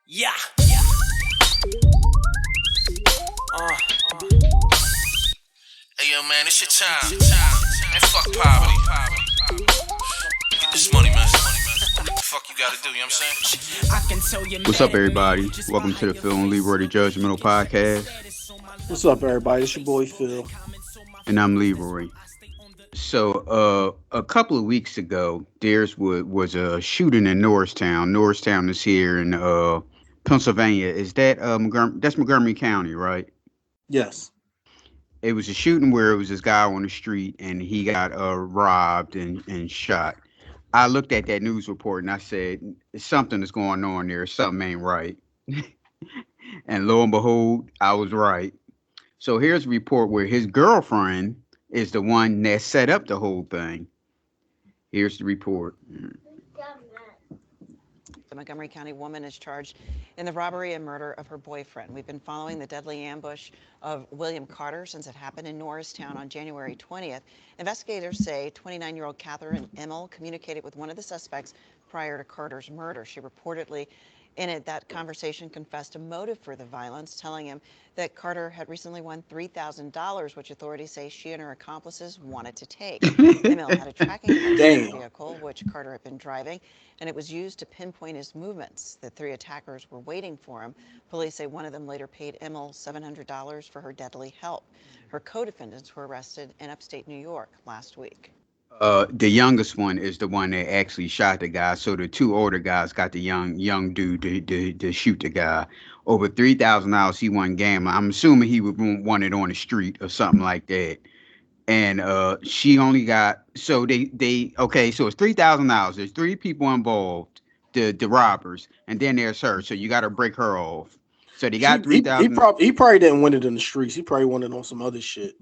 Yeah. Hey yo, man, it's your time. And fuck poverty. Get this money, man. The fuck you gotta do, you know what I'm saying? What's up, everybody? Welcome to the Phil and Leroy the Judgmental Podcast. What's up, everybody? It's your boy Phil. And I'm Leroy. So, a couple of weeks ago, there was a shooting in Norristown. Norristown is here in Pennsylvania. Is that that's Montgomery County, right? Yes. It was a shooting where it was this guy on the street and he got robbed and shot. I looked at that news report and I said, something is going on there. Something ain't right. And lo and behold, I was right. So here's a report where his girlfriend is the one that set up the whole thing. Here's the report. The Montgomery County woman is charged in the robbery and murder of her boyfriend. We've been following the deadly ambush of William Carter since it happened in Norristown on January 20th. Investigators say 29-year-old Catherine Emmel communicated with one of the suspects prior to Carter's murder. She reportedly, in that conversation, confessed a motive for the violence, telling him that Carter had recently won $3,000, which authorities say she and her accomplices wanted to take. Emmel had a tracking device in the vehicle, which Carter had been driving, and it was used to pinpoint his movements. The three attackers were waiting for him. Police say one of them later paid Emmel $700 for her deadly help. Her co-defendants were arrested in upstate New York last week. The youngest one is the one that actually shot the guy. So the two older guys got the young dude to shoot the guy. Over $3,000 he won gambling. I'm assuming he would want it on the street or something like that. And she only got, so they okay, so it's $3,000. There's three people involved, the robbers, and then there's her. So you got to break her off. So they got $3,000. He probably didn't win it in the streets. He probably won it on some other shit.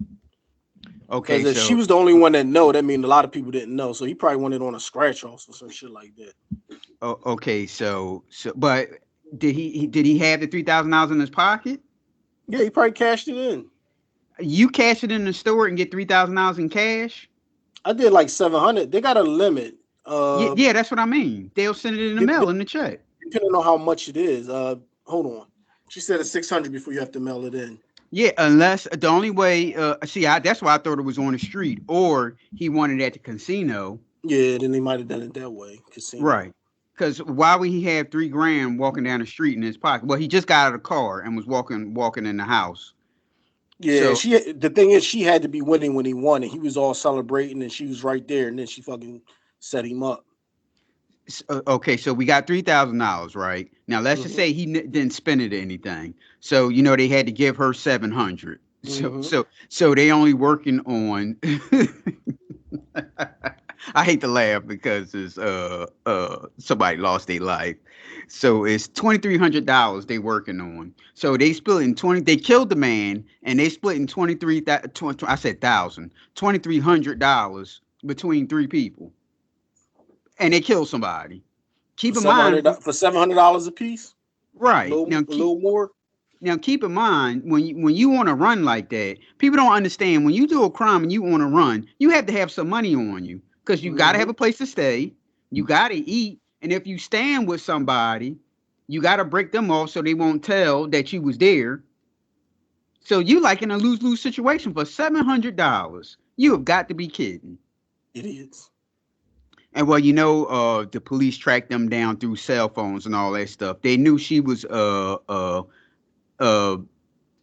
Okay, if she was the only one that know, that means a lot of people didn't know. So he probably won it on a scratch off or some shit like that. Oh, okay, so but did he have the $3,000 in his pocket? Yeah, he probably cashed it in. You cash it in the store and get $3,000 in cash? I did like 700. They got a limit. Yeah, that's what I mean. They'll send it in the mail in the check. Depending on how much it is. Hold on. She said it's 600 before you have to mail it in. Yeah, unless the only way, that's why I thought it was on the street, or he wanted it at the casino. Yeah, then they might have done it that way. Casino. Right. Because why would he have $3,000 walking down the street in his pocket? Well, he just got out of the car and was walking in the house. Yeah, so, the thing is, she had to be winning when he won, and he was all celebrating, and she was right there, and then she fucking set him up. Okay, so we got $3,000, right? Now let's just say he didn't spend it or anything. So they had to give her $700. So they only working on. I hate to laugh because it's somebody lost their life. So it's $2,300 they working on. So they split in 20. They killed the man and they split in $2,300 between three people. And they killed somebody. Keep in mind for $700 a piece. Right. A little more. Now keep in mind when you want to run like that, people don't understand when you do a crime and you want to run, you have to have some money on you because you got to have a place to stay, you got to eat, and if you stand with somebody, you got to break them off so they won't tell that you was there. So you like in a lose-lose situation for $700. You have got to be kidding. It is. And well, the police tracked them down through cell phones and all that stuff. They knew she was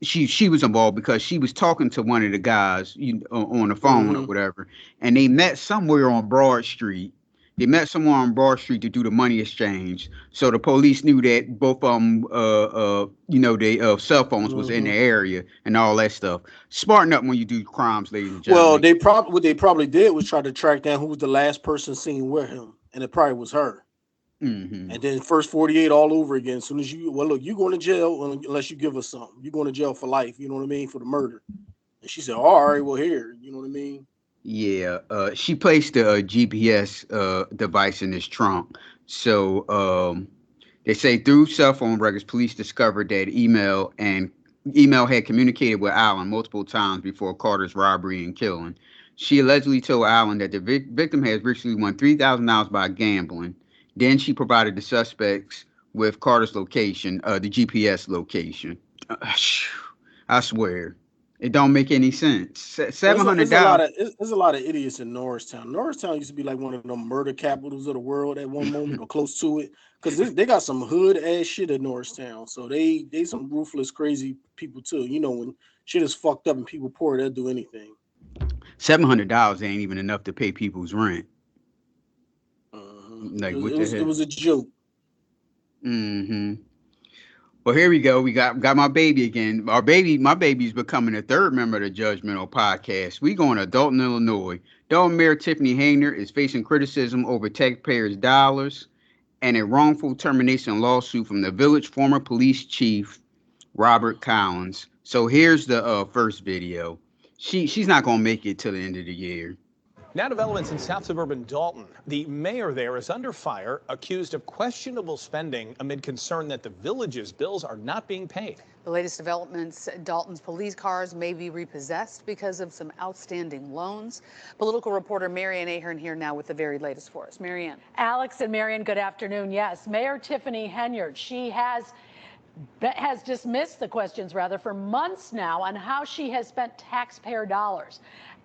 she was involved because she was talking to one of the guys on the phone or whatever, and they met somewhere on Broad Street. They met someone on Broad Street to do the money exchange. So the police knew that both of them, their cell phones was in the area and all that stuff. Smarten up when you do crimes, ladies and gentlemen. Well, what they probably did was try to track down who was the last person seen with him, and it probably was her. Mm-hmm. And then first 48 all over again. As soon as you're going to jail unless you give us something. You're going to jail for life. You know what I mean? For the murder. And she said, all right, well, here. You know what I mean? Yeah, she placed a GPS device in his trunk. So they say through cell phone records, police discovered that email had communicated with Allen multiple times before Carter's robbery and killing. She allegedly told Allen that the victim has recently won $3,000 by gambling. Then she provided the suspects with Carter's location, the GPS location. I swear, it don't make any sense. $700. There's a lot of idiots in Norristown. Norristown used to be like one of them murder capitals of the world at one moment, or close to it, because they got some hood ass shit in Norristown. So they some ruthless, crazy people too. You know, when shit is fucked up and people poor, they'll do anything. $700 ain't even enough to pay people's rent. Like what the hell? It was a joke. Mm-hmm. Well, here we go. We got my baby again. My baby's becoming a third member of the Judgmental podcast. We going to Dolton, Illinois. Dolton Mayor Tiffany Henyard is facing criticism over taxpayers' dollars and a wrongful termination lawsuit from the village former police chief, Robert Collins. So here's the first video. She's not going to make it till the end of the year. Now developments in South Suburban Dolton. The mayor there is under fire, accused of questionable spending amid concern that the village's bills are not being paid. The latest developments, Dolton's police cars may be repossessed because of some outstanding loans. Political reporter Marianne Ahern here now with the very latest for us. Marianne. Alex and Marianne, good afternoon. Yes, Mayor Tiffany Henyard, she has dismissed the questions for months now on how she has spent taxpayer dollars.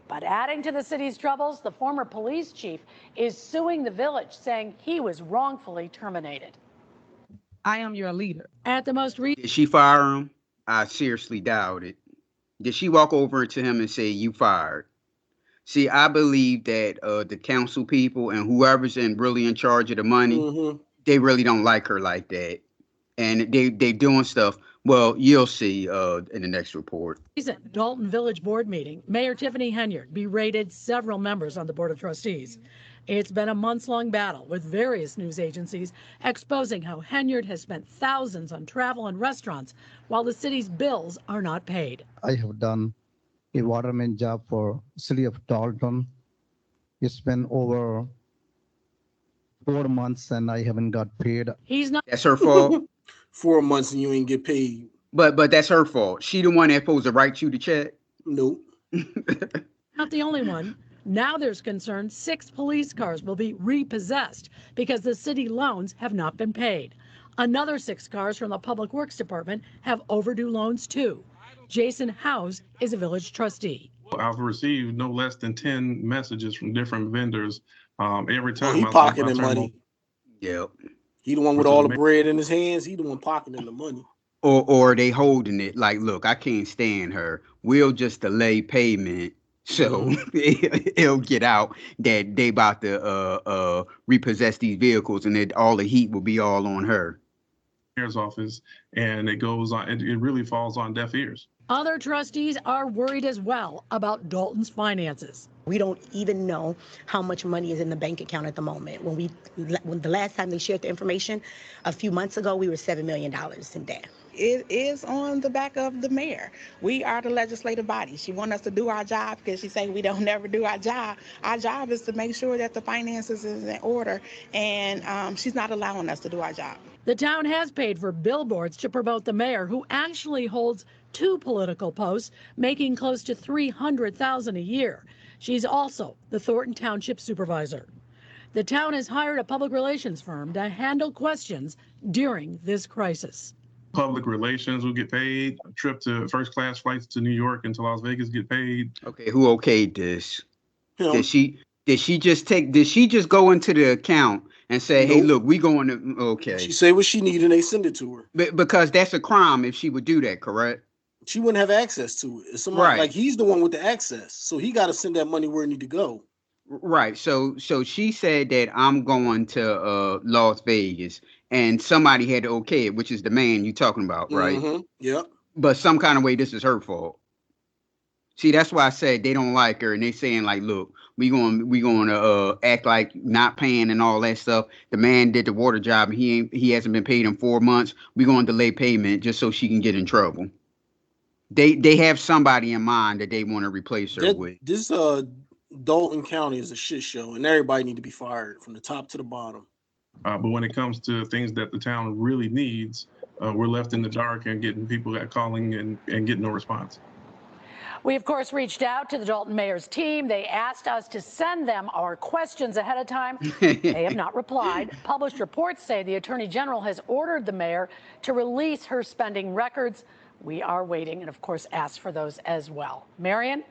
But adding to the city's troubles, the former police chief is suing the village, saying he was wrongfully terminated. I am your leader. At the most recent... Did she fire him? I seriously doubt it. Did she walk over to him and say, "You fired"? See, I believe that the council people and whoever's really in charge of the money, they really don't like her like that. And they doing stuff. Well, you'll see in the next report. Recent Dolton Village Board meeting, Mayor Tiffany Henyard berated several members on the Board of Trustees. It's been a months-long battle with various news agencies exposing how Henyard has spent thousands on travel and restaurants while the city's bills are not paid. I have done a waterman job for city of Dolton. It's been over 4 months and I haven't got paid. He's not. That's her fault. 4 months and you ain't get paid. But that's her fault. She the one that's supposed to write you the check. Nope. Not the only one. Now there's concern 6 police cars will be repossessed because the city loans have not been paid. Another 6 cars from the Public Works Department have overdue loans too. Jason Howes is a village trustee. I've received no less than 10 messages from different vendors every time. He pocketing money. Yep. He the one with all the bread in his hands. He the one pocketing the money. Or they holding it like, look, I can't stand her. We'll just delay payment so it'll get out that they about to repossess these vehicles and that all the heat will be all on her. Mayor's office, and it goes on. It really falls on deaf ears. Other trustees are worried as well about Dolton's finances. We don't even know how much money is in the bank account at the moment. When the last time they shared the information, a few months ago, we were $7 million in debt. It is on the back of the mayor. We are the legislative body. She wants us to do our job because she's saying we don't never do our job. Our job is to make sure that the finances is in order, and she's not allowing us to do our job. The town has paid for billboards to promote the mayor, who actually holds 2 political posts, making close to $300,000 a year. She's also the Thornton Township supervisor. The town has hired a public relations firm to handle questions during this crisis. Public relations will get paid. A trip to first-class flights to New York and to Las Vegas get paid. Okay, who okayed this? Did she just go into the account and say, "Hey, look, we going to..." Okay. She say what she need and they send it to her. Because that's a crime if she would do that, correct? She wouldn't have access to it. It's somebody, like, he's the one with the access, so he got to send that money where it need to go. Right. So she said that I'm going to Las Vegas, and somebody had to okay it, which is the man you talking about, right? Yeah. But some kind of way, this is her fault. See, that's why I said they don't like her, and they saying like, "Look, we going to act like not paying and all that stuff." The man did the water job, and he hasn't been paid in 4 months. We going to delay payment just so she can get in trouble. They have somebody in mind that they want to replace her with. This Dolton County is a shit show, and everybody need to be fired from the top to the bottom. But when it comes to things that the town really needs, we're left in the dark and getting people calling and getting no response. We, of course, reached out to the Dolton Mayor's team. They asked us to send them our questions ahead of time. They have not replied. Published reports say the Attorney General has ordered the mayor to release her spending records. We are waiting and, of course, asked for those as well. Marion?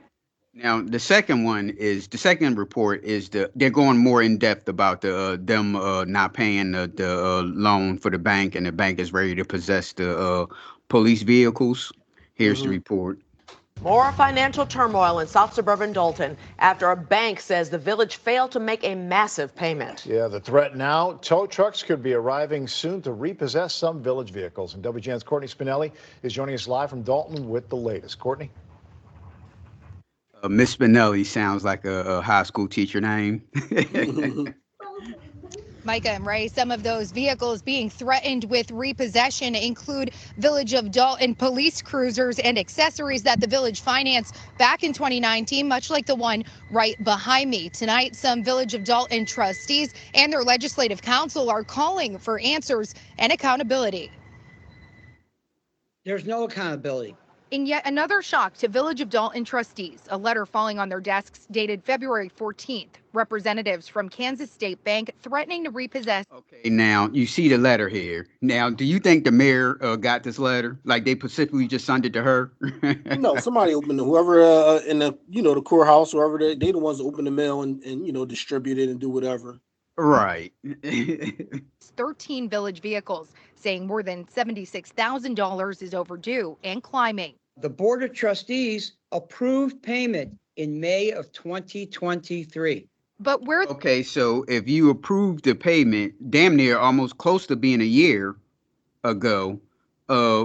Now, the second report is they're going more in depth about them not paying the loan for the bank, and the bank is ready to possess the police vehicles. Here's the report. More financial turmoil in South Suburban Dolton after a bank says the village failed to make a massive payment. Yeah, the threat now, tow trucks could be arriving soon to repossess some village vehicles. And WGN's Courtney Spinelli is joining us live from Dolton with the latest. Courtney? Miss Spinelli sounds like a high school teacher name. Micah and Ray, some of those vehicles being threatened with repossession include Village of Dolton police cruisers and accessories that the village financed back in 2019, much like the one right behind me. Tonight, some Village of Dolton trustees and their legislative council are calling for answers and accountability. There's no accountability. In yet another shock to Village of Dolton trustees, a letter falling on their desks dated February 14th. Representatives from Kansas State Bank threatening to repossess. Okay, now you see the letter here. Now, do you think the mayor got this letter? Like they specifically just sent it to her? No, somebody opened it. Whoever in the the courthouse, whoever they the ones that open the mail and distribute it and do whatever. Right. 13 village vehicles, saying more than $76,000 is overdue and climbing. The Board of Trustees approved payment in May of 2023. But where? Okay, so if you approved the payment, damn near almost close to being a year ago,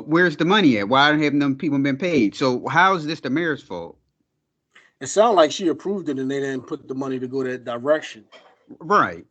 where's the money at? Why haven't them people been paid? So how is this the mayor's fault? It sounded like she approved it and they didn't put the money to go that direction. Right.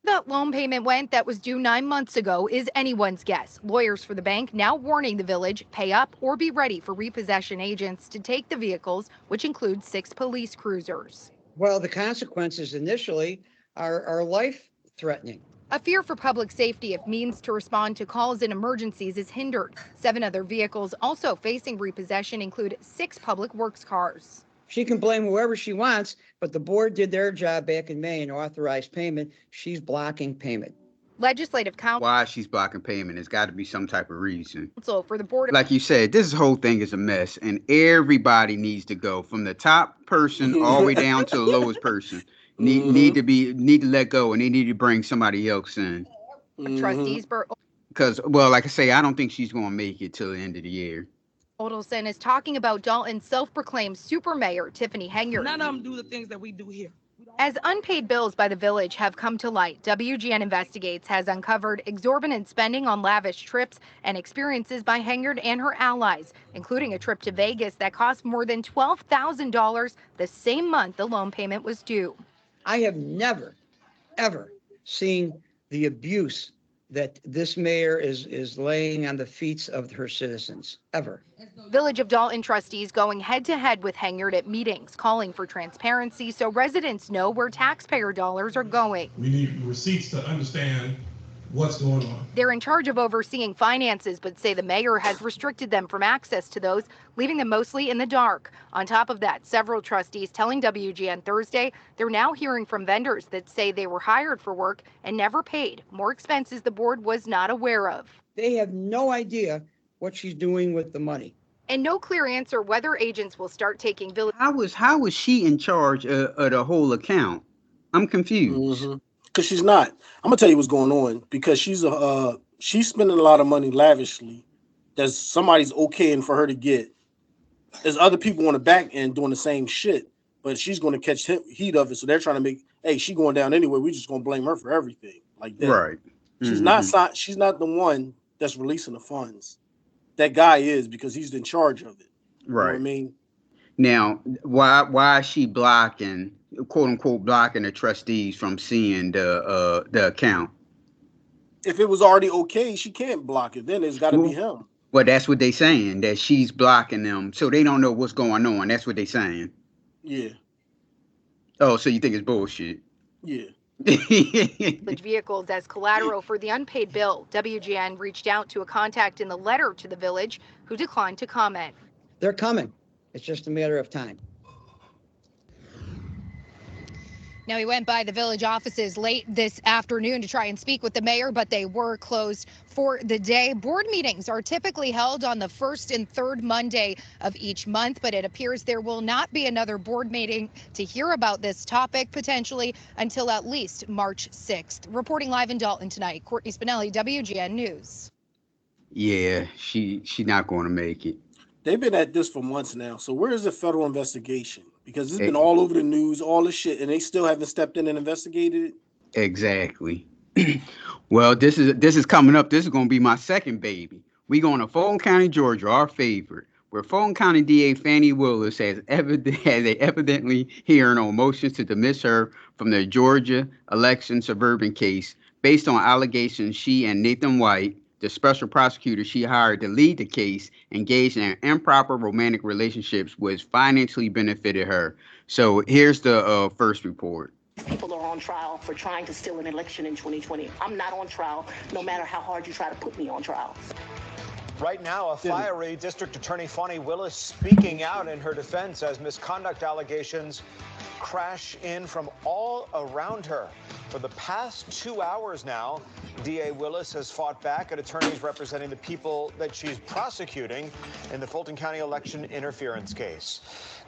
That loan payment went that was due 9 months ago is anyone's guess. Lawyers for the bank now warning the village, pay up or be ready for repossession agents to take the vehicles, which includes 6 police cruisers. Well, the consequences initially are life-threatening. A fear for public safety if means to respond to calls and emergencies is hindered. 7 other vehicles also facing repossession include 6 public works cars. She can blame whoever she wants, but the board did their job back in May and authorized payment. She's blocking payment. Legislative counsel. Why she's blocking payment? There's got to be some type of reason. So for the board. Like you said, this whole thing is a mess, and everybody needs to go from the top person all the way down to the lowest person. Need to let go, and they need to bring somebody else in. Trustees. Because, well, like I say, I don't think she's going to make it till the end of the year. Odelson is talking about Dolton's self-proclaimed super mayor, Tiffany Henyard. None of them do the things that we do here. As unpaid bills by the village have come to light, WGN Investigates has uncovered exorbitant spending on lavish trips and experiences by Henyard and her allies, including a trip to Vegas that cost more than $12,000 the same month the loan payment was due. I have never, ever seen the abuse that this mayor is laying on the feet of her citizens, ever. Village of Dolton trustees going head-to-head with Henyard at meetings, calling for transparency so residents know where taxpayer dollars are going. We need receipts to understand what's going on. They're in charge of overseeing finances, but say the mayor has restricted them from access to those, leaving them mostly in the dark. On top of that, several trustees telling WGN Thursday they're now hearing from vendors that say they were hired for work and never paid, more expenses the board was not aware of. They have no idea what she's doing with the money. And no clear answer whether agents will start taking village. How was she in charge of the whole account? I'm confused. Because she's not. I'm gonna tell you what's going on. Because she's spending a lot of money lavishly. That somebody's okaying for her to get. There's other people on the back end doing the same shit, but she's going to catch heat of it. So they're trying to make, hey, she going down anyway. We just going to blame her for everything like that. Right. She's not the one that's releasing the funds. That guy is, because he's in charge of it. You know what I mean? Now, why is she blocking, quote unquote, blocking the trustees from seeing the account? If it was already okay, she can't block it. Then it's got to be him. Well, that's what they saying, that she's blocking them, so they don't know what's going on. That's what they saying. Yeah. Oh, so you think it's bullshit? Yeah. Vehicles as collateral for the unpaid bill. WGN reached out to a contact in the letter to the village who declined to comment. They're coming. It's just a matter of time. Now, he went by the village offices late this afternoon to try and speak with the mayor, but they were closed for the day. Board meetings are typically held on the first and third Monday of each month, but it appears there will not be another board meeting to hear about this topic potentially until at least March 6th. Reporting live in Dolton tonight, Courtney Spinelli, WGN News. Yeah, she's not going to make it. They've been at this for months now. So where is the federal investigation? Because it's been all over the news, all this shit, and they still haven't stepped in and investigated it. Exactly. Well, this is coming up. This is going to be my second baby. We going to Fulton County, Georgia, our favorite, where Fulton County DA Fani Willis has evidently hearing on motions to dismiss her from the Georgia election subversion case based on allegations she and Nathan White, the special prosecutor she hired to lead the case, engaged in improper romantic relationships which financially benefited her. So here's the first report. People are on trial for trying to steal an election in 2020. I'm not on trial, no matter how hard you try to put me on trial. Right now, a fiery District Attorney Fani Willis speaking out in her defense as misconduct allegations crash in from all around her. For the past 2 hours now, DA Willis has fought back at attorneys representing the people that she's prosecuting in the Fulton County election interference case.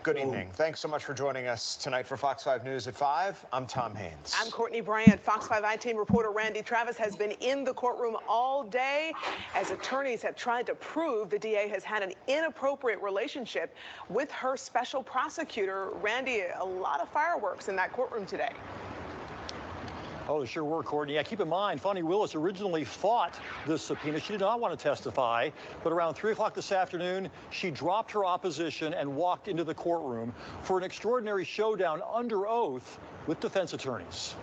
Good evening. Thanks so much for joining us tonight for Fox 5 News at 5. I'm Tom Haynes. I'm Courtney Bryant. Fox 5 I-Team reporter Randy Travis has been in the courtroom all day as attorneys have tried to prove the DA has had an inappropriate relationship with her special prosecutor. Randy, a lot of fireworks in that courtroom today. Oh, sure were, Courtney. Yeah, keep in mind, Fani Willis originally fought this subpoena. She did not want to testify, but around 3 o'clock this afternoon, she dropped her opposition and walked into the courtroom for an extraordinary showdown under oath with defense attorneys.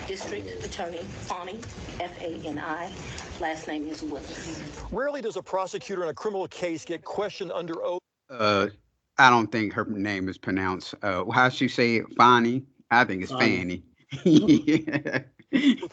District Attorney Fani, F-A-N-I. Last name is Willis. Rarely does a prosecutor in a criminal case get questioned under oath. I don't think her name is pronounced. How she say it? Fani? I think it's Fanny. Yeah.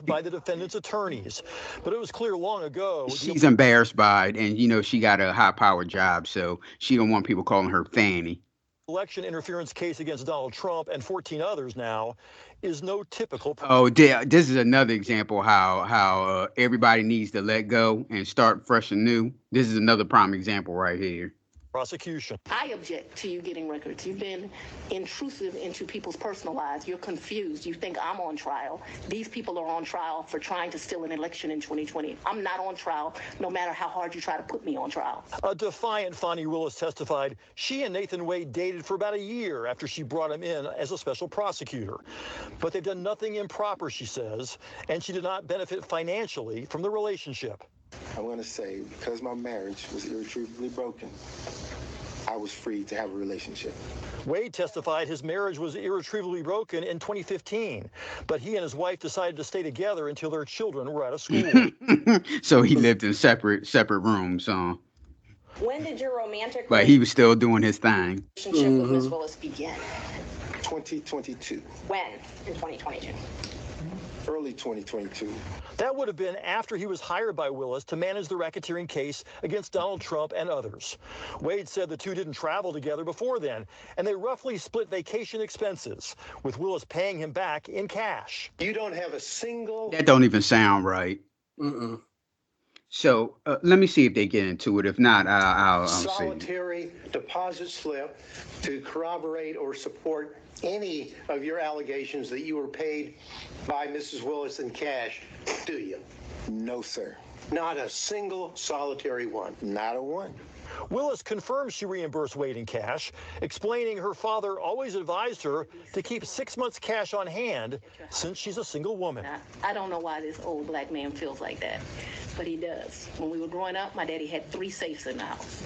By the defendant's attorneys. But it was clear long ago. She's embarrassed by it, and she got a high-powered job, so she don't want people calling her Fanny. Election interference case against Donald Trump and 14 others now is no typical. Oh, this is another example how everybody needs to let go and start fresh and new. This is another prime example right here. Prosecution. I object to you getting records. You've been intrusive into people's personal lives. You're confused. You think I'm on trial. These people are on trial for trying to steal an election in 2020. I'm not on trial, no matter how hard you try to put me on trial. A defiant Fani Willis testified she and Nathan Wade dated for about a year after she brought him in as a special prosecutor. But they've done nothing improper, she says, and she did not benefit financially from the relationship. I'm going to say, because my marriage was irretrievably broken, I was free to have a relationship. Wade testified his marriage was irretrievably broken in 2015, but he and his wife decided to stay together until their children were out of school. So he lived in separate rooms. When did your romantic But he was still doing his thing. relationship with Ms. Willis begin? 2022. When in 2022? Early 2022. That would have been after he was hired by Willis to manage the racketeering case against Donald Trump and others. Wade said the two didn't travel together before then, and they roughly split vacation expenses, with Willis paying him back in cash. You don't have a single... That don't even sound right. So let me see if they get into it. If not, I'll see. Solitary deposit slip to corroborate or support any of your allegations that you were paid by Mrs. Willis in cash, do you? No, sir. Not a single solitary one. Not a one. Willis confirms she reimbursed Wade in cash, explaining her father always advised her to keep 6 months cash on hand since she's a single woman. I don't know why this old black man feels like that, but he does. When we were growing up, my daddy had 3 safes in the house.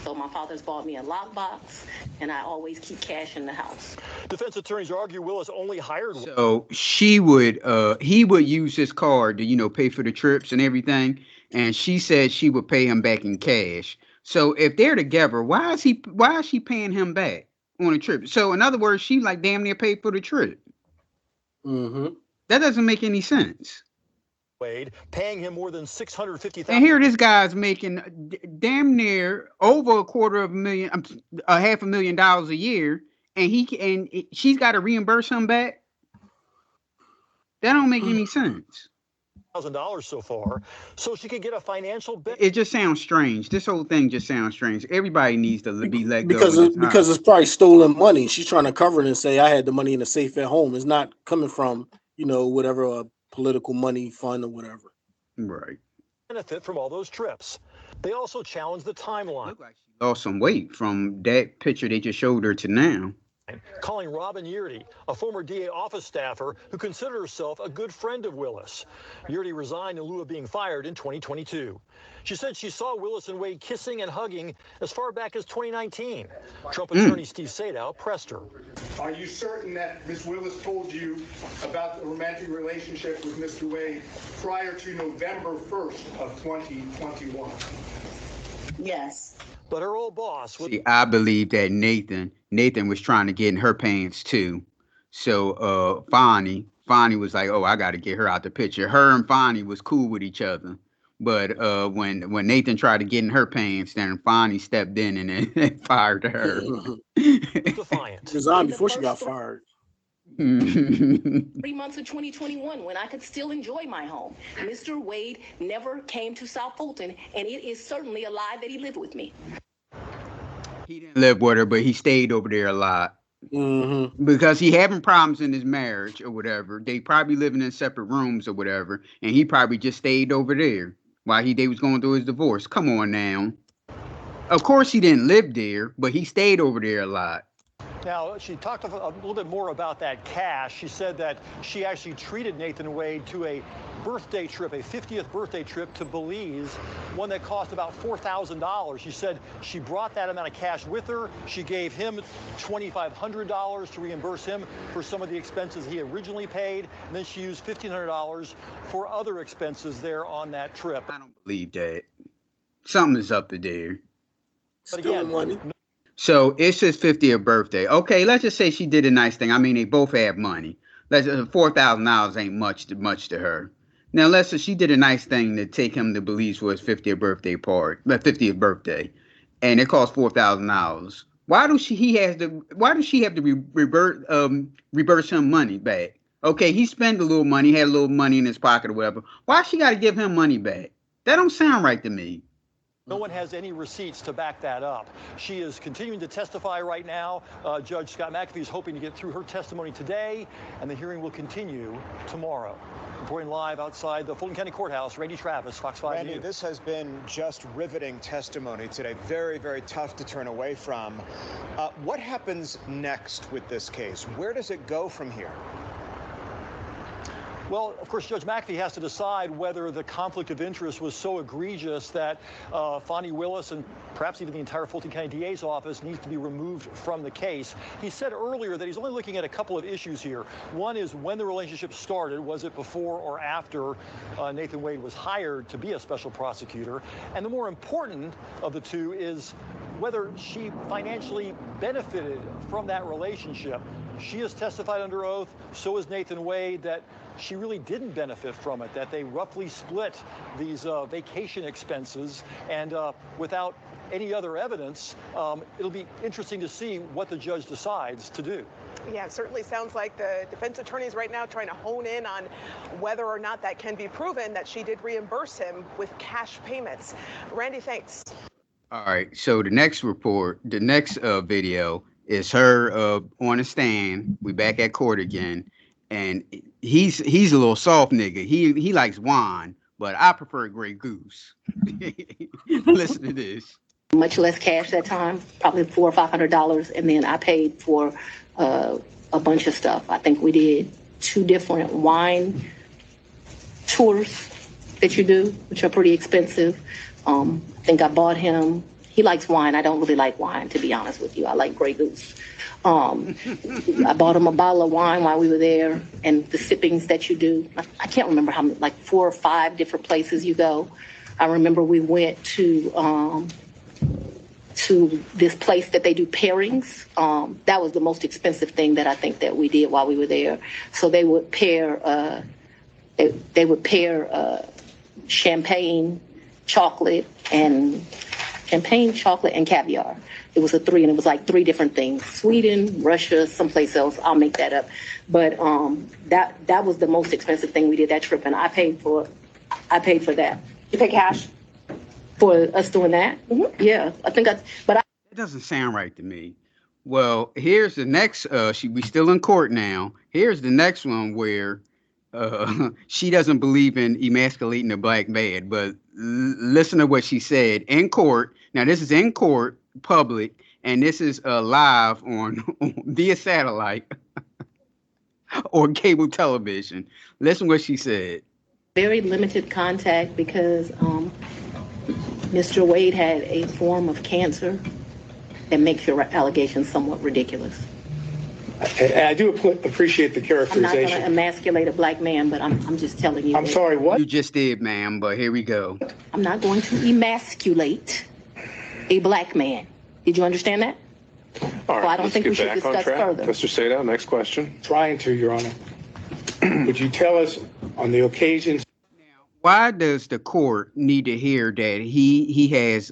So my father's bought me a lockbox, and I always keep cash in the house. Defense attorneys argue Willis only hired. So he would use his card to, pay for the trips and everything. And she said she would pay him back in cash. So if they're together, why is she paying him back on a trip? So in other words, she like damn near paid for the trip. That doesn't make any sense. Wade, paying him more than $650,000. And here this guy's making damn near over $250,000 a year, and she's got to reimburse him back. That don't make any sense. $1,000 so far, so she could get a financial benefit. It just sounds strange. This whole thing just sounds strange. Everybody needs to be let go. Because it's probably stolen money. She's trying to cover it and say I had the money in the safe at home. It's not coming from, whatever political money fund or whatever. Right. Benefit from all those trips. They also challenged the timeline. Lost some weight from that picture they just showed her to now. Calling Robin Yearty, a former DA office staffer who considered herself a good friend of Willis. Yearty resigned in lieu of being fired in 2022. She said she saw Willis and Wade kissing and hugging as far back as 2019. Trump attorney Steve Sadow pressed her. Are you certain that Ms. Willis told you about the romantic relationship with Mr. Wade prior to November 1st of 2021? Yes. But her old boss would. See, I believe that Nathan was trying to get in her pants too. So Fani was like, oh, I got to get her out the picture. Her and Fani was cool with each other. But when Nathan tried to get in her pants, then Fani stepped in and fired her. Defiant. Resigned before she got fired. 3 months of 2021 when I could still enjoy my home. Mr. Wade never came to South Fulton, and it is certainly a lie that he lived with me. He didn't live with her, but he stayed over there a lot. Because he having problems in his marriage or whatever. They probably living in separate rooms or whatever, and he probably just stayed over there while they was going through his divorce. Come on now. Of course he didn't live there, but he stayed over there a lot. Now, she talked a little bit more about that cash. She said that she actually treated Nathan Wade to a birthday trip, a 50th birthday trip to Belize, one that cost about $4,000. She said she brought that amount of cash with her. She gave him $2,500 to reimburse him for some of the expenses he originally paid. And then she used $1,500 for other expenses there on that trip. I don't believe that. Something is up to there. But again, so it's his 50th birthday. Okay, let's just say she did a nice thing. I mean, they both have money. Let's $4,000 ain't much to her. Now, let's say she did a nice thing to take him to Belize for his 50th birthday party, 50th birthday, and it cost $4,000. Why does she have to reverse him money back? Okay, he spent a little money, had a little money in his pocket or whatever. Why she got to give him money back? That don't sound right to me. No one has any receipts to back that up. She is continuing to testify right now. Judge Scott McAfee is hoping to get through her testimony today, and the hearing will continue tomorrow. Reporting live outside the Fulton County Courthouse, Randy Travis, Fox 5 Randy, News. this has been just riveting testimony today. Very, very tough to turn away from. What happens next with this case? Where does it go from here? Well, of course, Judge McAfee has to decide whether the conflict of interest was so egregious that Fani Willis and perhaps even the entire Fulton County DA's office needs to be removed from the case. He said earlier that he's only looking at a couple of issues here. One is when the relationship started. Was it before or after Nathan Wade was hired to be a special prosecutor? And the more important of the two is whether she financially benefited from that relationship. She has testified under oath, so has Nathan Wade, that she really didn't benefit from it, that they roughly split these vacation expenses, and without any other evidence, it'll be interesting to see what the judge decides to do. Yeah, it certainly sounds like the defense attorneys right now trying to hone in on whether or not that can be proven that she did reimburse him with cash payments. Randy, thanks. All right, so the next video is her on the stand. We back at court again. And he's a little soft nigga. He likes wine, but I prefer Grey Goose. Listen to this. Much less cash that time, probably $400 or $500, and then I paid for a bunch of stuff. I think we did 2 different wine tours that you do, which are pretty expensive. I think I bought him. He likes wine. I don't really like wine, to be honest with you. I like Grey Goose. I bought him a bottle of wine while we were there, and the sippings that you do. I can't remember how many, like 4 or 5 different places you go. I remember we went to this place that they do pairings. That was the most expensive thing that I think that we did while we were there. So they would pair They would pair champagne, chocolate, and caviar. It was a 3, and it was like 3 different things: Sweden, Russia, someplace else. I'll make that up. But that was the most expensive thing we did that trip, and I paid for that. You pay cash for us doing that? Mm-hmm. Yeah, I think it doesn't sound right to me. Well, here's the next. We still in court now. Here's the next one where she doesn't believe in emasculating a black man, but listen to what she said in court. Now, this is in court, public, and this is live on via satellite or cable television. Listen what she said. very limited contact because Mr. Wade had a form of cancer that makes your allegations somewhat ridiculous. And I do appreciate the I'm not characterization. going to emasculate a black man, but I'm just telling you. I'm sorry, what? You just did, ma'am, but here we go. I'm not going to emasculate a black man. Did you understand that? All right, Well, I don't think we should discuss further. Mr. Sadow, next question. Trying to, Your Honor. Would you tell us on the occasions? Why does the court need to hear that he has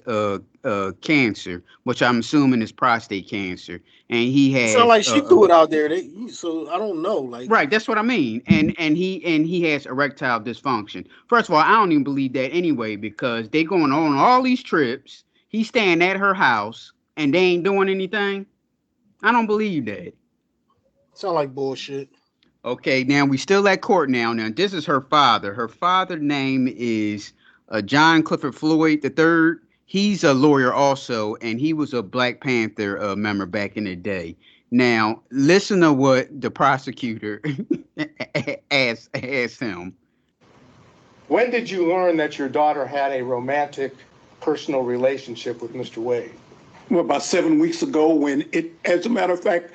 cancer, which I'm assuming is prostate cancer, and he has? It sound like she threw it out there. So I don't know. Like, right, that's what I mean. And he has erectile dysfunction. First of all, I don't even believe that anyway, because they going on all these trips. He's staying at her house and they ain't doing anything. I don't believe that. Sound like bullshit. Okay, now we still at court now. Now this is her father. Her father's name is John Clifford Floyd III. He's a lawyer also, and he was a Black Panther member back in the day. Now listen to what the prosecutor asked him. When did you learn that your daughter had a romantic personal relationship with Mr. Wade? Well, about 7 weeks ago, when it, as a matter of fact,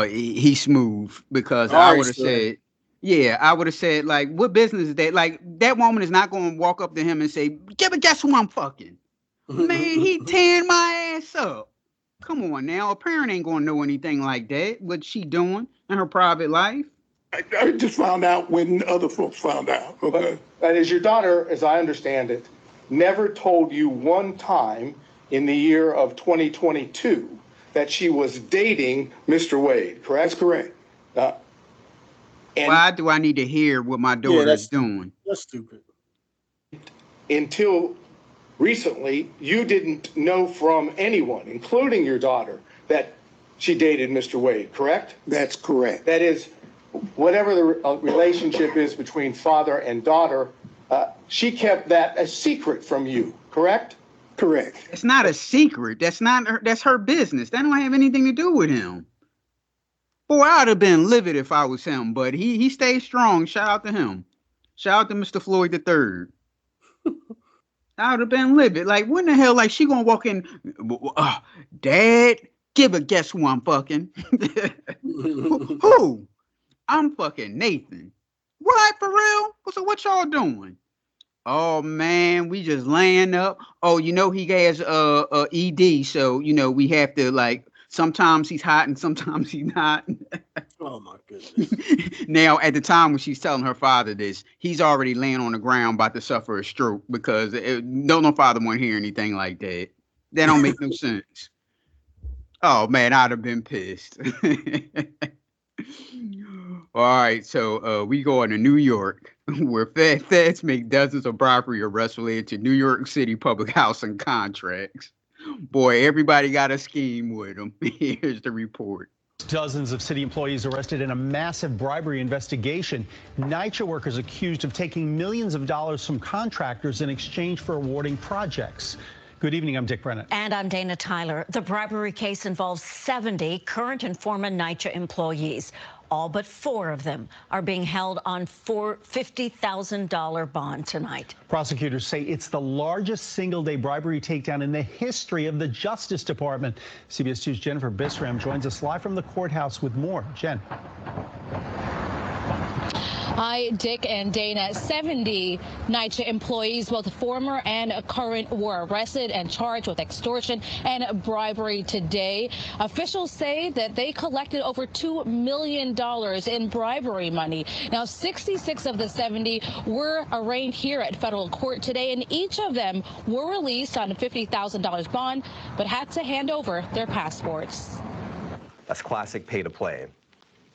He's smooth because I would have said, yeah, I would have said, like, what business is that? Like, that woman is not going to walk up to him and say, yeah, but guess who I'm fucking? Man, he tearing my ass up. Come on now. A parent ain't going to know anything like that. What she doing in her private life? I just found out when other folks found out. Okay. That is, your daughter, as I understand it, never told you one time in the year of 2022 that she was dating Mr. Wade, correct? That's correct. Why do I need to hear what my daughter is doing? That's stupid. Until recently, you didn't know from anyone, including your daughter, that she dated Mr. Wade, correct? That's correct. That is, whatever the relationship is between father and daughter, she kept that a secret from you, correct? Correct. It's not a secret. That's her business. That don't have anything to do with him. Boy, I'd have been livid if I was him, but he stayed strong. Shout out to him. Shout out to Mr. Floyd III. I would have been livid. Like, when the hell, like, she gonna walk in, Dad, give a guess who I'm fucking? Who? I'm fucking Nathan. What, for real? So what y'all doing? Oh man, we just laying up. Oh, you know he has ED, so you know we have to, like, sometimes he's hot and sometimes he's not. Oh my goodness. Now at the time when she's telling her father this, he's already laying on the ground about to suffer a stroke because no father won't hear anything like that. That don't make no sense. Oh man, I'd have been pissed. All right, so we go to New York, where feds make dozens of bribery arrests related to New York City public housing contracts. Boy, everybody got a scheme with them. Here's the report. Dozens of city employees arrested in a massive bribery investigation. NYCHA workers accused of taking millions of dollars from contractors in exchange for awarding projects. Good evening, I'm Dick Brennan. And I'm Dana Tyler. The bribery case involves 70 current and former NYCHA employees. All but 4 of them are being held on $50,000 bond tonight. Prosecutors say it's the largest single-day bribery takedown in the history of the Justice Department. CBS 2's Jennifer Bisram joins us live from the courthouse with more. Jen. Hi, Dick and Dana. 70 NYCHA employees, both former and current, were arrested and charged with extortion and bribery today. Officials say that they collected over $2 million in bribery money. Now, 66 of the 70 were arraigned here at federal court today, and each of them were released on a $50,000 bond, but had to hand over their passports. That's classic pay to play.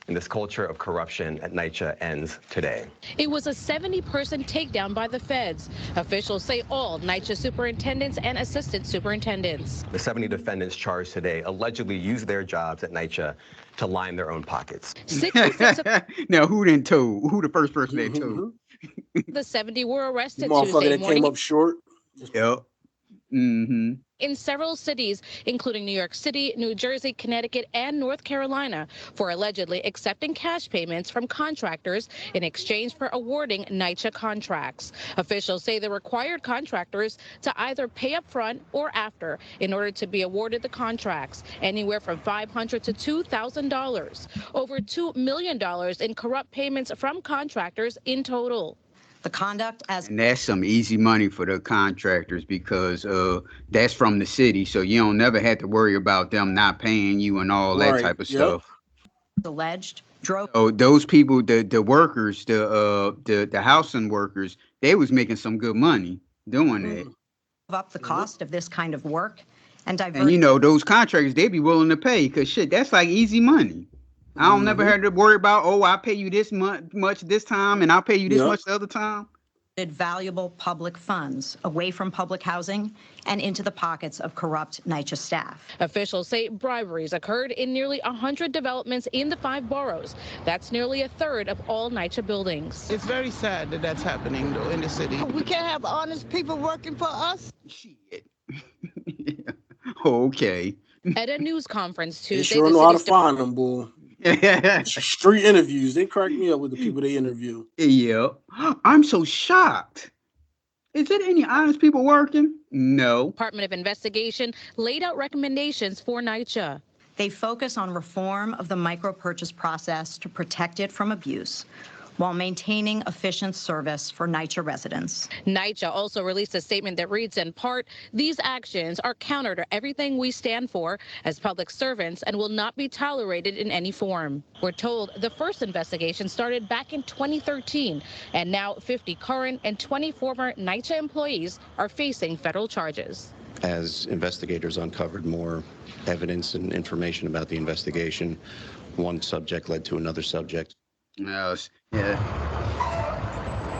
And this culture of corruption at NYCHA ends today. It was a 70-person takedown by the feds. Officials say all NYCHA superintendents and assistant superintendents. The 70 defendants charged today allegedly used their jobs at NYCHA to line their own pockets. 66 of Now, who the first person they told? the 70 were arrested Motherfucker Tuesday that morning came up short. Yep. Mm-hmm. in several cities, including New York City, New Jersey, Connecticut, and North Carolina, for allegedly accepting cash payments from contractors in exchange for awarding NYCHA contracts. Officials say they required contractors to either pay up front or after in order to be awarded the contracts, anywhere from $500 to $2,000. Over $2 million in corrupt payments from contractors in total. The conduct as And that's some easy money for the contractors because that's from the city, so you don't never have to worry about them not paying you and all that type of stuff. alleged drove Oh, those people, the workers, the housing workers, they was making some good money doing that. up the cost of this kind of work and And diverted you know, those contractors, they be willing to pay because shit, that's like easy money. I don't never have to worry about, oh, I'll pay you this much this time and I'll pay you this much the other time. valuable public funds away from public housing and into the pockets of corrupt NYCHA staff. Officials say briberies occurred in nearly 100 developments in the 5 boroughs. That's nearly a third of all NYCHA buildings. It's very sad that that's happening, though, in the city. We can't have honest people working for us. Okay. At a news conference They Tuesday, sure the know how to city's find them, boy. Street interviews. They crack me up with the people they interview. Yeah. I'm so shocked. Is it any honest people working? No. Department of Investigation laid out recommendations for NYCHA. They focus on reform of the micro-purchase process to protect it from abuse while maintaining efficient service for NYCHA residents. NYCHA also released a statement that reads in part, these actions are counter to everything we stand for as public servants and will not be tolerated in any form. We're told the first investigation started back in 2013, and now 50 current and 20 former NYCHA employees are facing federal charges. As investigators uncovered more evidence and information about the investigation, one subject led to another subject. Yeah.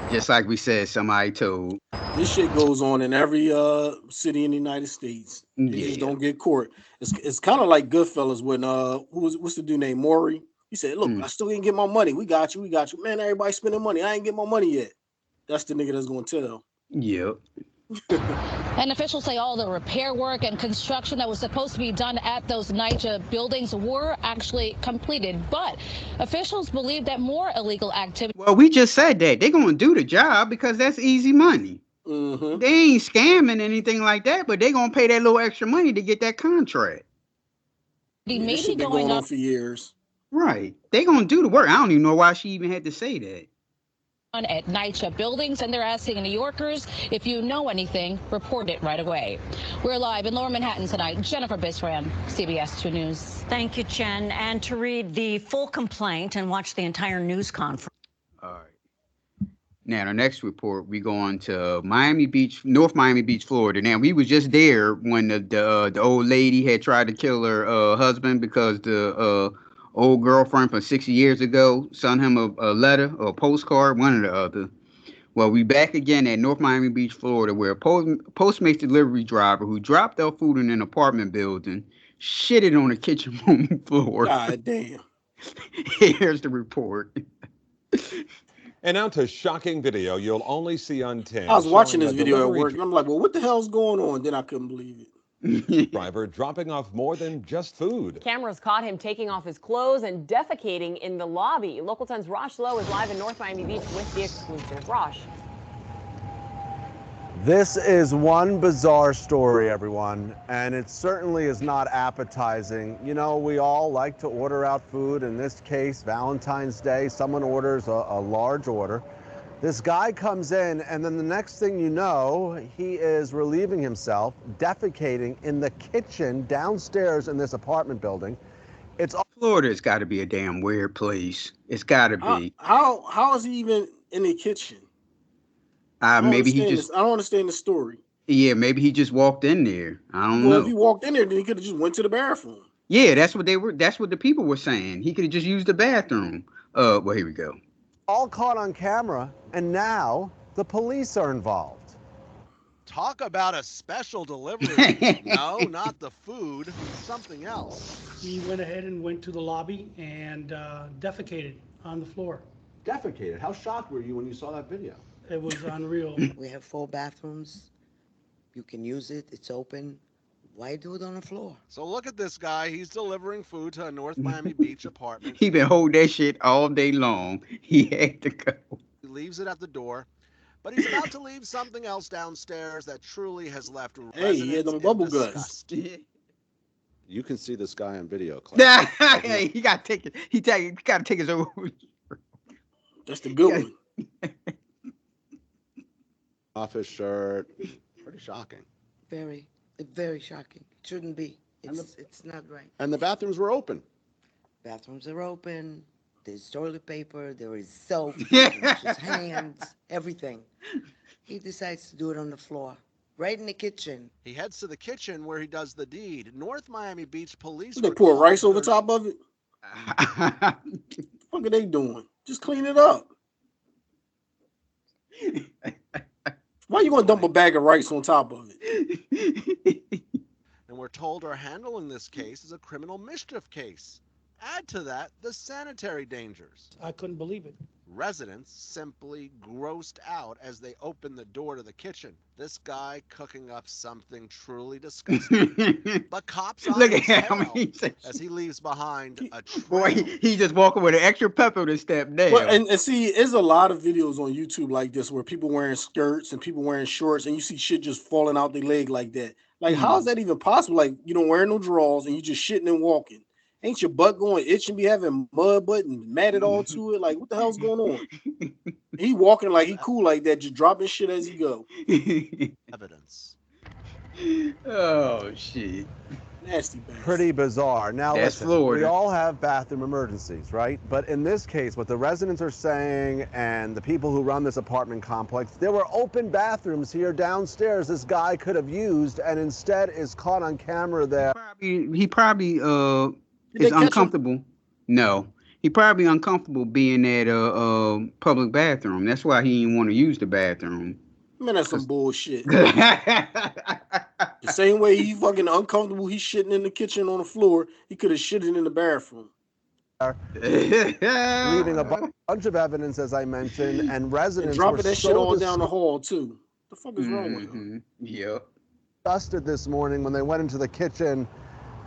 Just like we said, somebody told. This shit goes on in every city in the United States. They just don't get caught. It's kind of like Goodfellas when what's the dude named Maury? He said, "Look, I still didn't get my money. We got you. Man, everybody spending money. I ain't get my money yet." That's the nigga that's gonna tell. Yep. And officials say all the repair work and construction that was supposed to be done at those NYCHA buildings were actually completed. But officials believe that more illegal activity. Well, we just said that. They're going to do the job because that's easy money. They ain't scamming anything like that, but they're going to pay that little extra money to get that contract. Maybe This shit been going on up for years. Right. They're going to do the work. I don't even know why she even had to say that. at NYCHA buildings, and they're asking New Yorkers, if you know anything, report it right away. We're live in Lower Manhattan tonight. Jennifer Bisram, CBS 2 News. Thank you, Jen. And to read the full complaint and watch the entire news conference. All right. Now, the next report, we go on to Miami Beach, North Miami Beach, Florida. Now, we was just there when the old lady had tried to kill her husband because the old girlfriend from 60 years ago sent him a letter or a postcard, one or the other. Well, we back again at North Miami Beach, Florida, where a Postmates delivery driver who dropped off food in an apartment building shitted on the kitchen room floor. God damn. Here's the report. And now to shocking video you'll only see on 10. I was watching this showing video at delivery work, and I'm like, well, what the hell's going on? Then I couldn't believe it. driver dropping off more than just food. Cameras caught him taking off his clothes and defecating in the lobby. Local 10's Rosh Lowe is live in North Miami Beach with the exclusive. Rosh. This is one bizarre story, everyone, and it certainly is not appetizing. You know, we all like to order out food. In this case, Valentine's Day, someone orders a large order. This guy comes in, and then the next thing you know, he is relieving himself, defecating in the kitchen downstairs in this apartment building. Florida's got to be a damn weird place. It's got to be. How is he even in the kitchen? Maybe he just. I don't understand the story. Yeah, maybe he just walked in there. I don't know. Well, if he walked in there, then he could have just went to the bathroom. Yeah, that's what the people were saying. He could have just used the bathroom. Well, here we go. All caught on camera, and now the police are involved. Talk about a special delivery. No, not the food, something else. He went ahead and went to the lobby and defecated on the floor. Defecated? How shocked were you when you saw that video? It was unreal. We have 4 bathrooms. You can use it. It's open. Why do it on the floor? So look at this guy. He's delivering food to a North Miami Beach apartment. He been holding that shit all day long. He had to go. He leaves it at the door, but he's about to leave something else downstairs that truly has left Hey, he had them bubble guts. You can see this guy on video. Hey, he got to take it. He got to take his own. That's the good one. Office shirt. Pretty shocking. Very, very shocking. It shouldn't be. It's not right. And the bathrooms were open. Bathrooms are open. There's toilet paper. There is soap. His hands. Everything. He decides to do it on the floor, right in the kitchen. He heads to the kitchen where he does the deed. North Miami Beach police. They pour rice over top of it. What are they doing? Just clean it up. Why are you gonna dump a bag of rice on top of it? And we're told our handling this case is a criminal mischief case. Add to that the sanitary dangers. I couldn't believe it. Residents simply grossed out as they opened the door to the kitchen. This guy cooking up something truly disgusting. But cops Look at him as he leaves behind a trail. Boy, he just walking with an extra pepper to step down. Well, and see, there's a lot of videos on YouTube like this where people wearing skirts and people wearing shorts, and you see shit just falling out their leg like that. Like, how is that even possible? Like, you don't wear no drawers and you just shitting and walking. Ain't your butt going itch and be having mud butt and matted all to it? Like, what the hell's going on? He walking like he cool like that, just dropping shit as he go. Evidence. Oh, shit. Nasty bastard. Pretty bizarre. Now, That's listen, Florida. we all have bathroom emergencies, right? But in this case, what the residents are saying and the people who run this apartment complex, there were open bathrooms here downstairs this guy could have used, and instead is caught on camera there. He probably is uncomfortable. No, he probably uncomfortable being at a public bathroom. That's why he didn't want to use the bathroom. Man, that's some bullshit. The same way he fucking uncomfortable, he's shitting in the kitchen on the floor. He could have shitted in the bathroom. Leaving a bunch of evidence, as I mentioned, and residents And dropping were that so shit all down the hall too. The fuck is wrong with him? Mm-hmm. Yep. Disgusted this morning when they went into the kitchen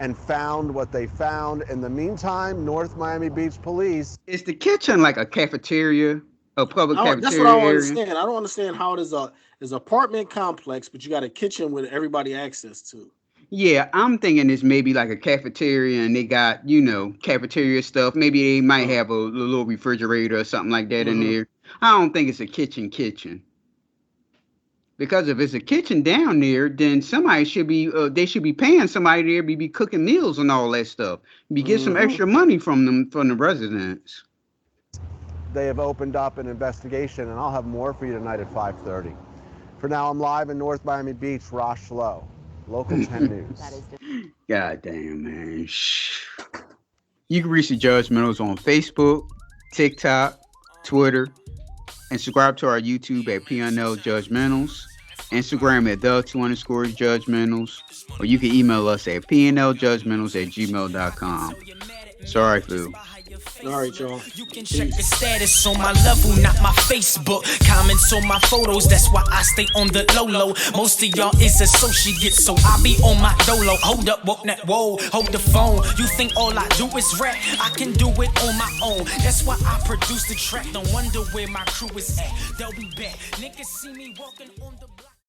and found what they found. In the meantime, North Miami Beach police. Is the kitchen like a cafeteria, a public cafeteria? That's what I don't area? understand. I don't understand how it is a apartment complex, but you got a kitchen with everybody access to. Yeah, I'm thinking it's maybe like a cafeteria and they got, cafeteria stuff. Maybe they might have a little refrigerator or something like that in there. I don't think it's a kitchen. Because if it's a kitchen down there, then somebody should be, they should be paying somebody there to be cooking meals and all that stuff. Get some extra money from the residents. They have opened up an investigation, and I'll have more for you tonight at 5:30. For now, I'm live in North Miami Beach, Rosh Lowe, Local 10 News. God damn, man. Shh. You can reach the Judgmentals on Facebook, TikTok, Twitter, and subscribe to our YouTube at pnljudgementals, Instagram at _judgementals, or you can email us at pnljudgementals@gmail.com. Sorry, Phil. All right, y'all. You can check the status on my level, not my Facebook. Comments on my photos, that's why I stay on the low. Most of y'all is associates, so I be on my dolo. Hold up, woke that, whoa, hold the phone. You think all I do is rap? I can do it on my own. That's why I produce the track. Don't wonder where my crew is at. They'll be back. Niggas see me walking on the block.